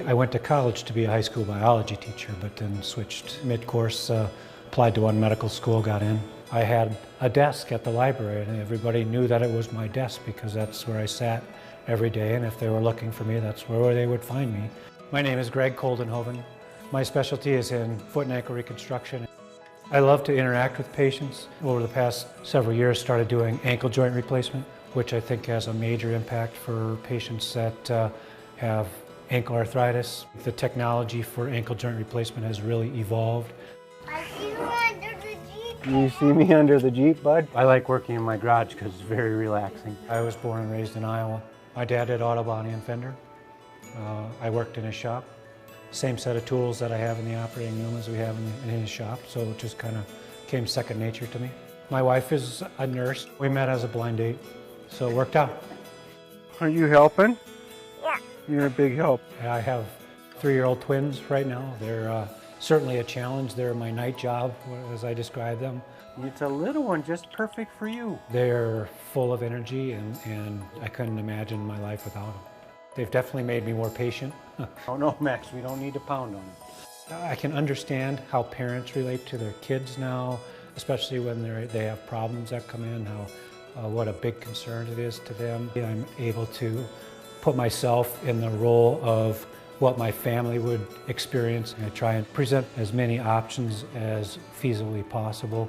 I went to college to be a high school biology teacher, but then switched mid-course, applied to one medical school, got in. I had a desk at the library, and everybody knew that it was my desk because that's where I sat every day, and if they were looking for me, that's where they would find me. My name is Greg Koldenhoven. My specialty is in foot and ankle reconstruction. I love to interact with patients. Over the past several years, started doing ankle joint replacement, which I think has a major impact for patients that have ankle arthritis. The technology for ankle joint replacement has really evolved. I see you under the Jeep. You see me under the Jeep, bud? I like working in my garage because it's very relaxing. I was born and raised in Iowa. My dad did auto body and fender. I worked in his shop. Same set of tools that I have in the operating room as we have in his shop, so it just kind of came second nature to me. My wife is a nurse. We met as a blind date, so it worked out. Are you helping? Yeah. You're a big help. I have 3-year-old twins right now. They're certainly a challenge. They're my night job, as I describe them. It's a little one, just perfect for you. They're full of energy, and I couldn't imagine my life without them. They've definitely made me more patient. Oh no, Max, we don't need to pound on them. I can understand how parents relate to their kids now, especially when they have problems that come in, what a big concern it is to them. I'm able to put myself in the role of what my family would experience. I try and present as many options as feasibly possible.